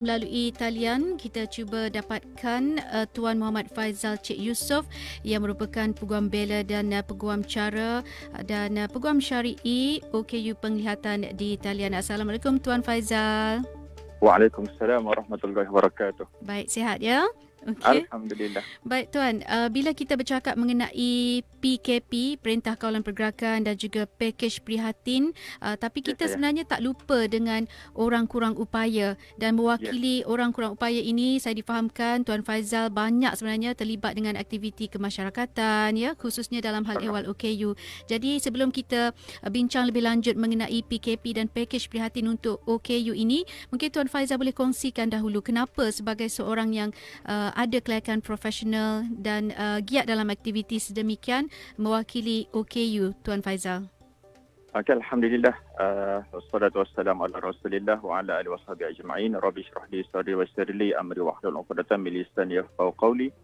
Melalui talian, kita cuba dapatkan Tuan Muhammad Faizal Cik Yusof yang merupakan Peguam Bela dan Peguam Cara dan Peguam Syari'i OKU Penglihatan di talian. Assalamualaikum Tuan Faizal. Waalaikumsalam warahmatullahi wabarakatuh. Baik, sihat ya? Okey. Alhamdulillah. Baik Tuan, bila kita bercakap mengenai PKP, Perintah Kawalan Pergerakan dan juga pakej prihatin, tapi Ya kita saya. sebenarnya tak lupa dengan orang kurang upaya dan Ya. mewakili orang kurang upaya ini saya difahamkan Tuan Faizal banyak sebenarnya terlibat dengan aktiviti kemasyarakatan ya, khususnya dalam hal ehwal OKU. Jadi sebelum kita bincang lebih lanjut mengenai PKP dan pakej prihatin untuk OKU ini, mungkin Tuan Faizal boleh kongsikan dahulu kenapa sebagai seorang yang ada kelayakan profesional dan giat dalam aktiviti sedemikian mewakili OKU, Tuan Faizal. Okay, Alhamdulillah. Wassalatu wassalamu ala rasulillah wa ala alihi washabihi ajma'in. Rabbi syrah li sadri wa yassir li amri wahlul 'uqdatam min lisani yafqahu qawli.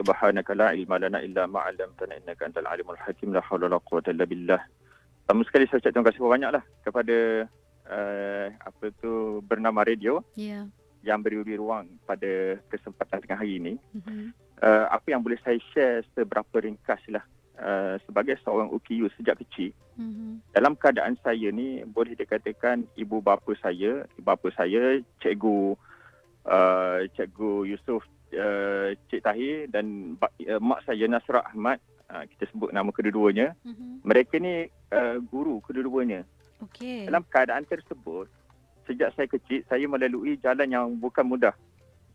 Subhanaka la ilma lana illa ma 'allamtana innaka antal alimul hakim. La haula wala quwwata illa billah. Pertama sekali saya ucap terima kasih banyaklah kepada bernama radio yang beri ruang pada kesempatan tengah hari ini. Apa yang boleh saya share seberapa ringkaslah sebagai seorang OKU sejak kecil. Dalam keadaan saya ni boleh dikatakan ibu bapa saya Cikgu Yusof, Cik Tahir dan mak saya Nasra Ahmad, kita sebut nama kedua-duanya. Mereka ni guru kedua-duanya. Okay. Dalam keadaan tersebut, sejak saya kecil, saya melalui jalan yang bukan mudah.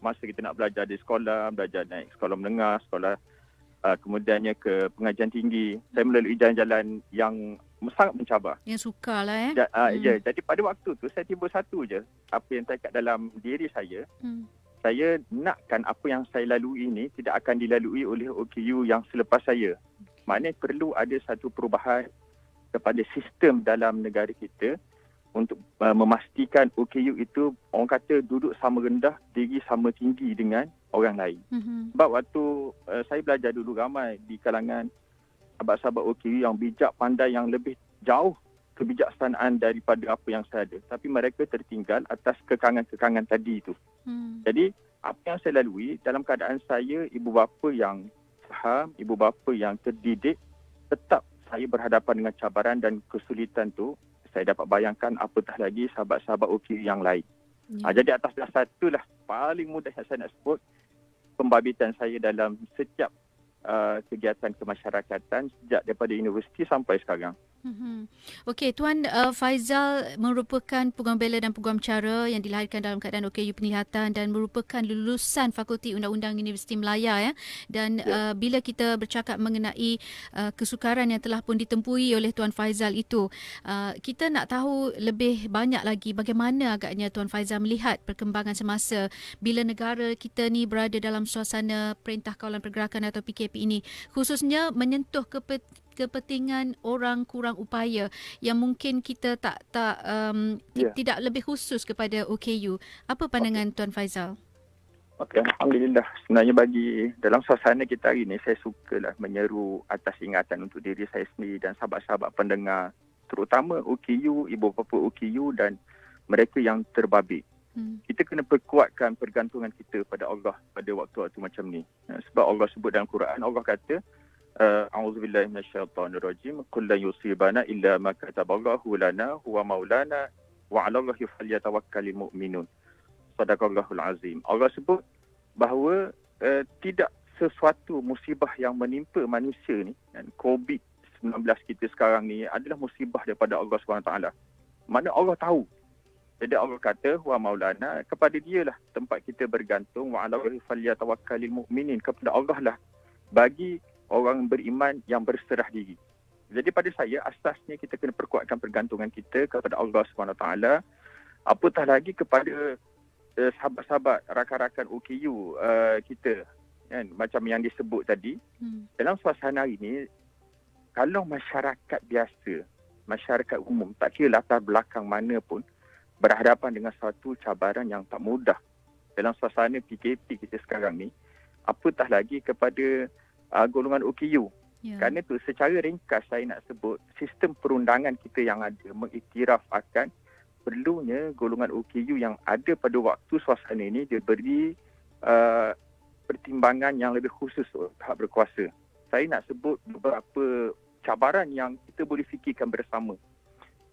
Masa kita nak belajar di sekolah, belajar naik sekolah menengah, sekolah kemudiannya ke pengajian tinggi, saya melalui jalan-jalan yang sangat mencabar. Yang sukar lah Ya, jadi pada waktu tu saya tiba satu je, apa yang terdekat dalam diri saya, saya nakkan apa yang saya lalui ini tidak akan dilalui oleh OKU yang selepas saya. Maknanya perlu ada satu perubahan kepada sistem dalam negara kita untuk memastikan OKU itu orang kata duduk sama rendah, tinggi sama tinggi dengan orang lain. Sebab waktu saya belajar dulu, ramai di kalangan sahabat-sahabat OKU yang bijak, pandai, yang lebih jauh kebijaksanaan daripada apa yang saya ada. Tapi mereka tertinggal atas kekangan-kekangan tadi itu. Jadi apa yang saya lalui dalam keadaan saya, ibu bapa yang faham, ibu bapa yang terdidik, tetap saya berhadapan dengan cabaran dan kesulitan tu. Saya dapat bayangkan apatah lagi sahabat-sahabat OKU yang lain. Jadi atas dasar itulah paling mudah yang saya nak sebut pembabitan saya dalam setiap kegiatan kemasyarakatan sejak daripada universiti sampai sekarang. Okey, Tuan Faizal merupakan Peguam Bela dan Peguam Cara yang dilahirkan dalam keadaan OKU Penglihatan dan merupakan lulusan Fakulti Undang-Undang Universiti Melaya dan bila kita bercakap mengenai kesukaran yang telah pun ditempuhi oleh Tuan Faizal itu, kita nak tahu lebih banyak lagi bagaimana agaknya Tuan Faizal melihat perkembangan semasa bila negara kita ni berada dalam suasana Perintah Kawalan Pergerakan atau PKP ini, khususnya menyentuh kepentingan orang kurang upaya yang mungkin kita tidak lebih khusus kepada OKU. Apa pandangan Tuan Faizal? Okey, Alhamdulillah. Sebenarnya bagi dalam suasana kita hari ini, saya sukalah menyeru atas ingatan untuk diri saya sendiri dan sahabat-sahabat pendengar, terutama OKU, ibu bapa OKU dan mereka yang terbabit. Kita kena perkuatkan pergantungan kita pada Allah pada waktu-waktu macam ni. Sebab Allah sebut dalam Quran, Allah kata, A'udzubillahi minasyaitonirrajim. Qul la yusibana illa ma kataballahu lana huwa maulana wa 'alallahi falyatawakkalul mu'minun. Sadaqallahul azim. Allah sebut bahawa tidak sesuatu musibah yang menimpa manusia ni, dan COVID-19 kita sekarang ni adalah musibah daripada Allah SWT. Mana Allah tahu. Jadi Allah kata huwa maulana, kepada dialah tempat kita bergantung, wa 'alallahi falyatawakkalul mu'minin, kepada Allah lah bagi orang beriman yang berserah diri. Jadi pada saya, asasnya kita kena perkuatkan pergantungan kita kepada Allah SWT. Apatah lagi kepada sahabat-sahabat, rakan-rakan OKU kita, kan, macam yang disebut tadi. Dalam suasana hari ini, kalau masyarakat biasa, masyarakat umum, tak kira latar belakang mana pun, berhadapan dengan satu cabaran yang tak mudah dalam suasana PKP kita sekarang ni, apatah lagi kepada golongan OKU. Kerana itu secara ringkas saya nak sebut sistem perundangan kita yang ada mengiktiraf akan perlunya golongan OKU yang ada pada waktu suasana ini diberi uh, pertimbangan yang lebih khusus oleh pihak berkuasa. Saya nak sebut beberapa cabaran yang kita boleh fikirkan bersama.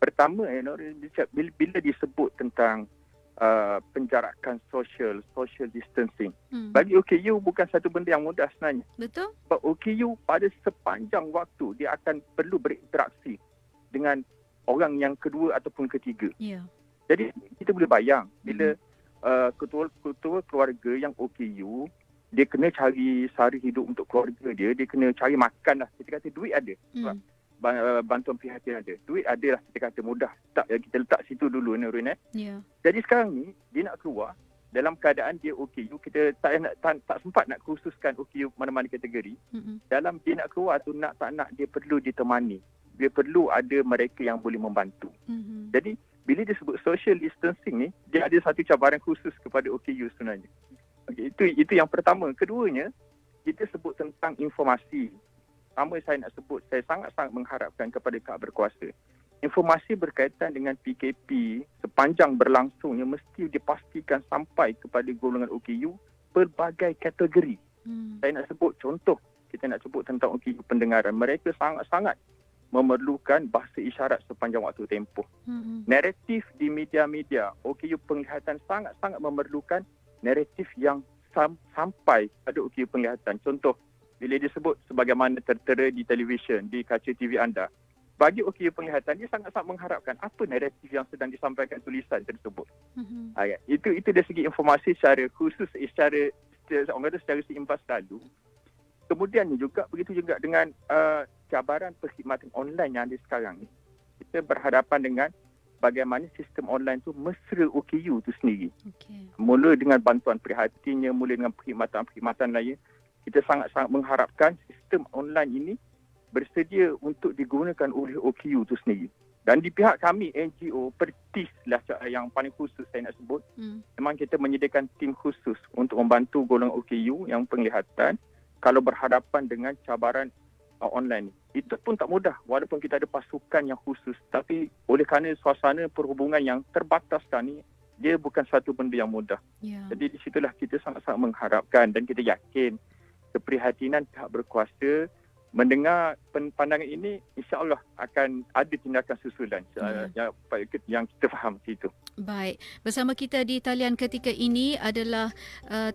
Pertama, bila disebut tentang penjarakan social distancing. Bagi OKU bukan satu benda yang mudah sebenarnya. Betul. Sebab OKU pada sepanjang waktu dia akan perlu berinteraksi dengan orang yang kedua ataupun ketiga. Ya. Jadi kita boleh bayang bila ketua keluarga yang OKU, dia kena cari sara hidup untuk keluarga dia, dia kena cari makan lah. Kita kata duit ada. Sebab bantuan prihatin ada. Duit ada lah, kita kata mudah. Kita letak situ dulu, Nurul. Ya. Jadi sekarang ni, dia nak keluar dalam keadaan dia OKU. Kita tak sempat nak khususkan OKU mana-mana kategori. Dalam dia nak keluar tu, nak tak nak, dia perlu ditemani. Dia perlu ada mereka yang boleh membantu. Jadi, bila disebut social distancing ni, dia ada satu cabaran khusus kepada OKU sebenarnya. Okay, itu yang pertama. Keduanya, kita sebut tentang informasi. Pertama saya nak sebut, saya sangat-sangat mengharapkan kepada pihak berkuasa. Informasi berkaitan dengan PKP sepanjang berlangsungnya mesti dipastikan sampai kepada golongan OKU pelbagai kategori. Saya nak sebut contoh, kita nak sebut tentang OKU pendengaran. Mereka sangat-sangat memerlukan bahasa isyarat sepanjang waktu tempoh. Naratif di media-media, OKU penglihatan sangat-sangat memerlukan naratif yang sampai pada OKU penglihatan. Contoh, bila disebut sebagaimana tertera di televisyen, di kaca TV anda, bagi OKU penglihatan, dia sangat-sangat mengharapkan apa naratif yang sedang disampaikan tulisan tersebut. Itu dari segi informasi secara khusus, secara seimbas selalu. Kemudian juga, begitu juga dengan cabaran perkhidmatan online yang ada sekarang ni. Kita berhadapan dengan bagaimana sistem online tu mesra OKU tu sendiri. Mula dengan bantuan prihatinnya, mula dengan perkhidmatan-perkhidmatan lain, kita sangat-sangat mengharapkan sistem online ini bersedia untuk digunakan oleh OKU tu sendiri. Dan di pihak kami, NGO, Pertis lah yang paling khusus saya nak sebut, memang kita menyediakan tim khusus untuk membantu golongan OKU yang penglihatan kalau berhadapan dengan cabaran online. Itu pun tak mudah walaupun kita ada pasukan yang khusus, tapi oleh kerana suasana perhubungan yang terbatas sekarang ni, dia bukan satu benda yang mudah. Jadi di situlah kita sangat-sangat mengharapkan dan kita yakin keprihatinan pihak berkuasa mendengar pandangan ini, insya-Allah akan ada tindakan susulan yang kita faham situ. Baik, bersama kita di talian ketika ini adalah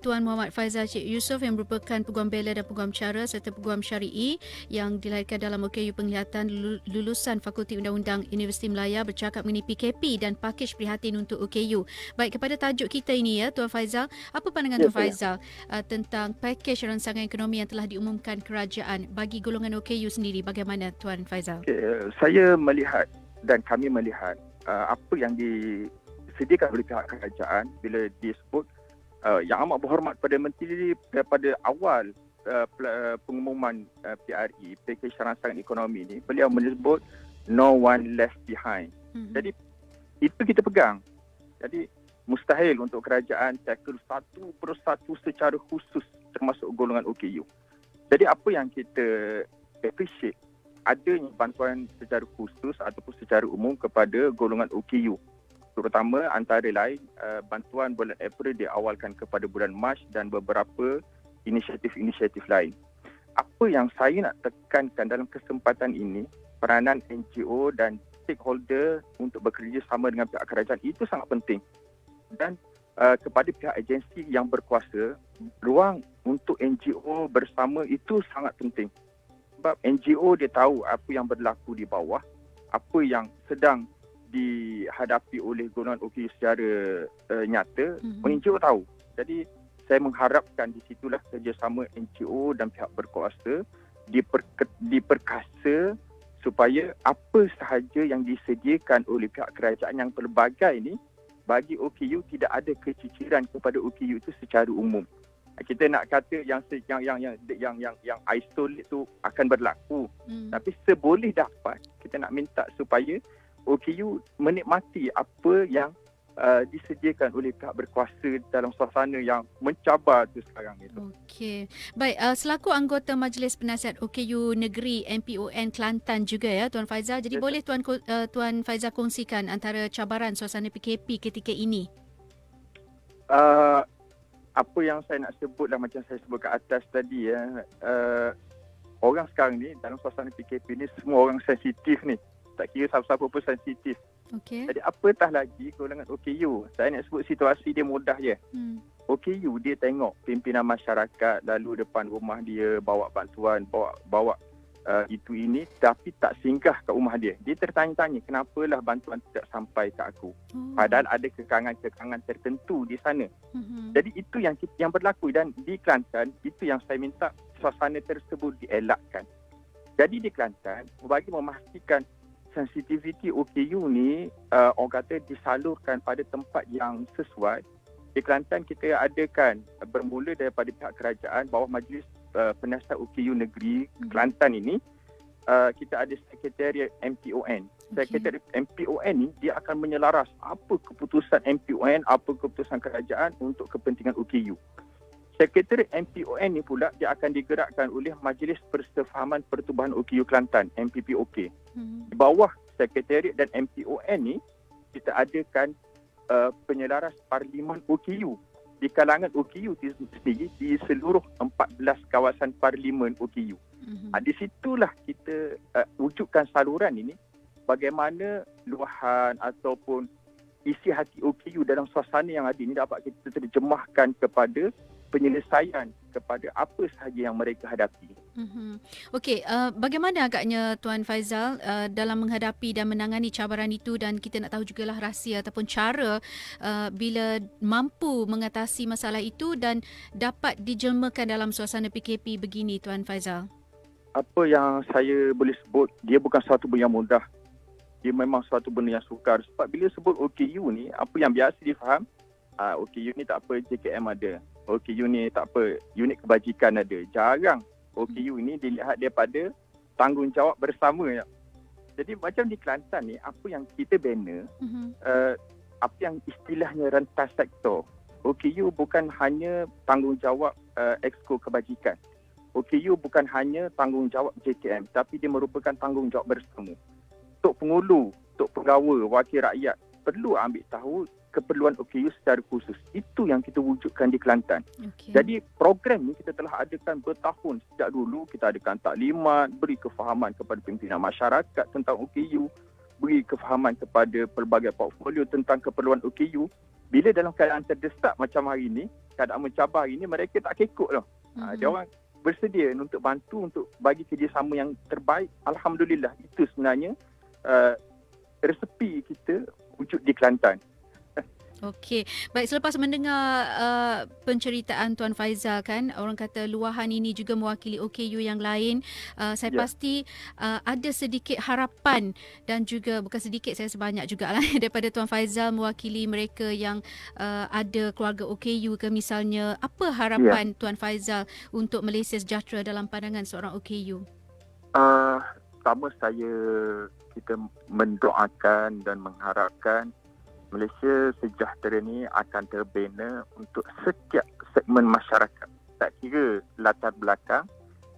Tuan Muhammad Faizal Cik Yusof yang merupakan Peguam Bela dan Peguam Cara serta Peguam Syari'i yang dilahirkan dalam OKU penglihatan, lulusan Fakulti Undang-Undang Universiti Melaya, bercakap mengenai PKP dan pakej prihatin untuk OKU. Baik, kepada tajuk kita ini ya Tuan Faizal, apa pandangan Tuan Faizal tentang pakej rancangan ekonomi yang telah diumumkan kerajaan bagi golongan OKU sendiri? Bagaimana Tuan Faizal? Saya melihat dan kami melihat apa yang disediakan oleh pihak kerajaan bila disebut yang amat berhormat pada Menteri daripada awal pengumuman PRE, pakej rancangan ekonomi ini, beliau menyebut no one left behind. Jadi itu kita pegang. Jadi mustahil untuk kerajaan tackle satu persatu secara khusus termasuk golongan OKU. Jadi apa yang kita appreciate, adanya bantuan secara khusus ataupun secara umum kepada golongan OKU. Terutama antara lain bantuan bulan April diawalkan kepada bulan Mac dan beberapa inisiatif-inisiatif lain. Apa yang saya nak tekankan dalam kesempatan ini, peranan NGO dan stakeholder untuk bekerja sama dengan pihak kerajaan itu sangat penting. Dan kepada pihak agensi yang berkuasa, ruang untuk NGO bersama itu sangat penting. Sebab NGO dia tahu apa yang berlaku di bawah, apa yang sedang dihadapi oleh golongan OKU secara nyata, NGO tahu. Jadi saya mengharapkan di situlah kerjasama NGO dan pihak berkuasa diperkasa supaya apa sahaja yang disediakan oleh pihak kerajaan yang pelbagai ini, bagi OKU tidak ada keciciran kepada OKU itu secara umum. Kita nak kata yang isolate itu akan berlaku. Tapi seboleh dapat kita nak minta supaya OKU menikmati apa yang disediakan oleh pihak berkuasa dalam suasana yang mencabar tu sekarang itu. Okey. Baik, selaku anggota Majlis Penasihat OKU Negeri MPON Kelantan juga ya Tuan Faizal. Jadi Ya, boleh Tuan Faizal kongsikan antara cabaran suasana PKP ketika ini? Uh, apa yang saya nak sebutlah macam saya sebut kat atas tadi ya, orang sekarang ni dalam suasana PKP ni semua orang sensitif ni. Tak kira siapa-siapa pun sensitif. Okey. Jadi apatah lagi golongan OKU. Saya nak sebut situasi dia mudah je. OKU dia tengok pimpinan masyarakat lalu depan rumah dia bawa bantuan, bawa itu ini, tapi tak singgah ke rumah dia. Dia tertanya-tanya kenapalah bantuan tidak sampai ke aku. Padahal ada kekangan-kekangan tertentu di sana. Jadi itu yang berlaku, dan di Kelantan itu yang saya minta suasana tersebut dielakkan. Jadi di Kelantan bagi memastikan sensitiviti OKU ni orang kata disalurkan pada tempat yang sesuai. Di Kelantan kita adakan bermula daripada pihak kerajaan bawah Majlis Penasihat OKU Negeri Kelantan ini, kita ada Sekretariat MPON. Sekretariat MPON ni dia akan menyelaras apa keputusan MPON, apa keputusan kerajaan untuk kepentingan OKU. Sekretariat MPON ni pula dia akan digerakkan oleh Majlis Persefahaman Pertubuhan OKU Kelantan, MPPOK. Di bawah Sekretariat dan MPON ni kita adakan penyelaras Parlimen OKU. Di kalangan OKU sendiri di seluruh 14 kawasan Parlimen OKU. Di situlah kita wujudkan saluran ini, bagaimana luahan ataupun isi hati OKU dalam suasana yang ada ini dapat kita terjemahkan kepada penyelesaian kepada apa sahaja yang mereka hadapi. Okey, bagaimana agaknya Tuan Faizal dalam menghadapi dan menangani cabaran itu, dan kita nak tahu jugalah rahsia ataupun cara bila mampu mengatasi masalah itu dan dapat dijelmakan dalam suasana PKP begini Tuan Faizal? Apa yang saya boleh sebut, dia bukan suatu benda yang mudah. Dia memang suatu benda yang sukar. Sebab bila sebut OKU ni, apa yang biasa difaham, OKU ni tak apa, JKM ada. OKU ni tak apa, unit kebajikan ada. Jarang OKU ini dilihat daripada tanggungjawab bersama. Jadi macam di Kelantan ni, apa yang kita bina, apa yang istilahnya rentas sektor. OKU bukan hanya tanggungjawab Exco Kebajikan. OKU bukan hanya tanggungjawab JKM, tapi dia merupakan tanggungjawab bersama. Tok Pengulu, Tok Pegawai, Wakil Rakyat perlu ambil tahu keperluan OKU secara khusus. Itu yang kita wujudkan di Kelantan. Jadi program ni kita telah adakan bertahun. Sejak dulu kita adakan taklimat, beri kefahaman kepada pimpinan masyarakat tentang OKU, beri kefahaman kepada pelbagai portfolio tentang keperluan OKU. Bila dalam keadaan terdesak macam hari ini, keadaan mencabar hari ini, mereka tak kekok lah. Dia orang bersedia untuk bantu, untuk bagi kerjasama yang terbaik. Alhamdulillah, itu sebenarnya resepi kita wujud di Kelantan. Okey. Baik, selepas mendengar penceritaan Tuan Faizal kan, orang kata luahan ini juga mewakili OKU yang lain. Saya pasti ada sedikit harapan, dan juga bukan sedikit, saya sebanyak jugalah daripada Tuan Faizal mewakili mereka yang ada keluarga OKU ke misalnya. Apa harapan Tuan Faizal untuk Malaysia sejahtera dalam pandangan seorang OKU? Pertama kita mendoakan dan mengharapkan Malaysia sejahtera ni akan terbina untuk setiap segmen masyarakat. Tak kira latar belakang,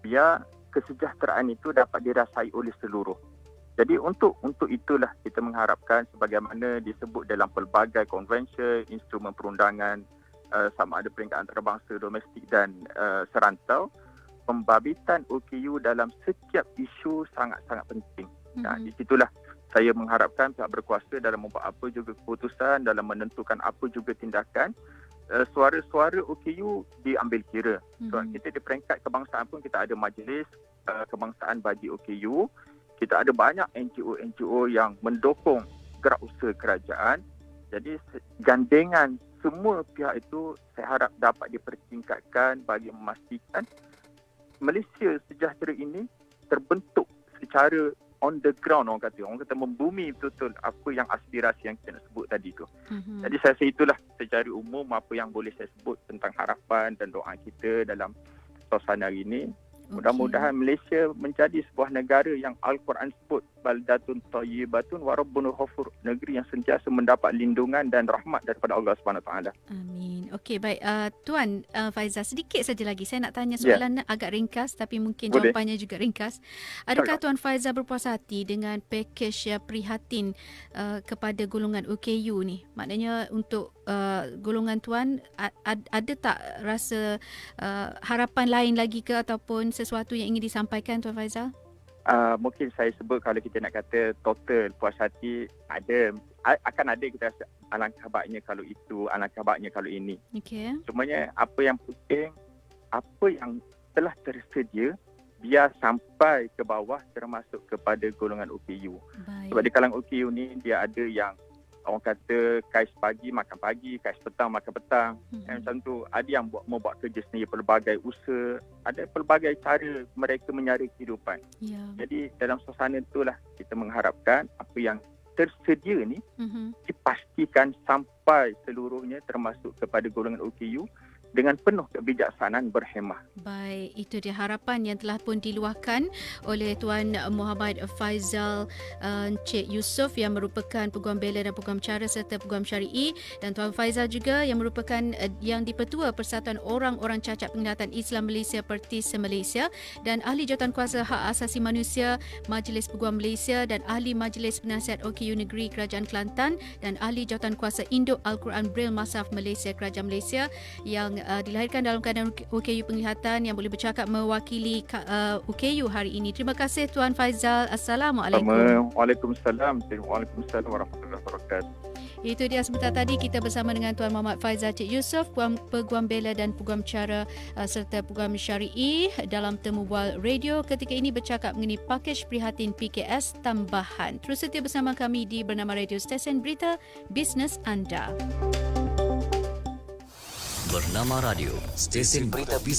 biar kesejahteraan itu dapat dirasai oleh seluruh. Jadi untuk itulah kita mengharapkan, sebagaimana disebut dalam pelbagai konvensyen, instrumen perundangan, sama ada peringkat antarabangsa, domestik dan serantau, pembabitan OKU dalam setiap isu sangat-sangat penting. Di situlah saya mengharapkan pihak berkuasa dalam membuat apa juga keputusan, dalam menentukan apa juga tindakan, suara-suara OKU diambil kira. Sebab kita di peringkat kebangsaan pun kita ada majlis kebangsaan bagi OKU. Kita ada banyak NGO-NGO yang mendukung gerak usaha kerajaan. Jadi gandengan semua pihak itu saya harap dapat dipertingkatkan bagi memastikan Malaysia sejahtera ini terbentuk secara on the ground, orang kata membumi betul-betul apa yang aspirasi yang kita nak sebut tadi tu. Jadi saya rasa itulah secara umum apa yang boleh saya sebut tentang harapan dan doa kita dalam suasana hari ini. Mudah-mudahan Malaysia menjadi sebuah negara yang Al-Quran sebut baldatun thayyibatun wa rabbun ghafur, negeri yang sentiasa mendapat lindungan dan rahmat daripada Allah Subhanahu Taala. Amin. Okey, baik. Tuan Faizal, sedikit saja lagi. Saya nak tanya Ya. soalan agak ringkas tapi mungkin Boleh. jawapannya juga ringkas. Adakah Tuan Faizal berpuas hati dengan pakej prihatin kepada golongan OKU ni? Maknanya untuk golongan Tuan, ada tak rasa harapan lain lagi ke ataupun sesuatu yang ingin disampaikan Tuan Faizal? Mungkin saya sebut kalau kita nak kata total puas hati, akan ada kita rasa alangkah baiknya kalau itu, alangkah baiknya kalau ini. Okey. Cumanya apa yang penting, apa yang telah tersedia biar sampai ke bawah termasuk kepada golongan OKU. Baik. Sebab di kalangan OKU ni dia ada yang orang kata kais pagi makan pagi, kais petang makan petang. Macam tu, ada yang membuat kerja sendiri, pelbagai usaha, ada pelbagai cara mereka menyara kehidupan. Ya. Jadi dalam suasana itulah kita mengharapkan apa yang tersedia ni dipastikan sampai seluruhnya termasuk kepada golongan OKU dengan penuh kebijaksanaan berhemah. Baik, itu dia harapan yang telah pun diluahkan oleh Tuan Muhammad Faizal Encik Yusof yang merupakan Peguam Bela dan Peguam Cara serta Peguam Syari'i, dan Tuan Faizal juga yang merupakan yang di-Pertua Persatuan Orang-Orang Cacat Penglihatan Islam Malaysia Pertis Malaysia, dan Ahli Jawatankuasa Hak Asasi Manusia Majlis Peguam Malaysia, dan Ahli Majlis Penasihat OKU Negeri Kerajaan Kelantan, dan Ahli Jawatankuasa Induk Al-Quran Braille Masaf Malaysia Kerajaan Malaysia yang dilahirkan dalam keadaan OKU penglihatan, yang boleh bercakap mewakili OKU hari ini. Terima kasih Tuan Faizal. Assalamualaikum. Waalaikumsalam. Waalaikumsalam warahmatullahi wabarakatuh. Itu dia sebentar tadi kita bersama dengan Tuan Muhammad Faizal Cik Yusof, Peguam Bela dan Peguam Cara serta Peguam Syari'i dalam Temu Bual Radio. Ketika ini bercakap mengenai pakej prihatin PKS tambahan. Terus setia bersama kami di Bernama Radio Stesen Berita Bisnes Anda. Bernama Radio, stesen berita bisnes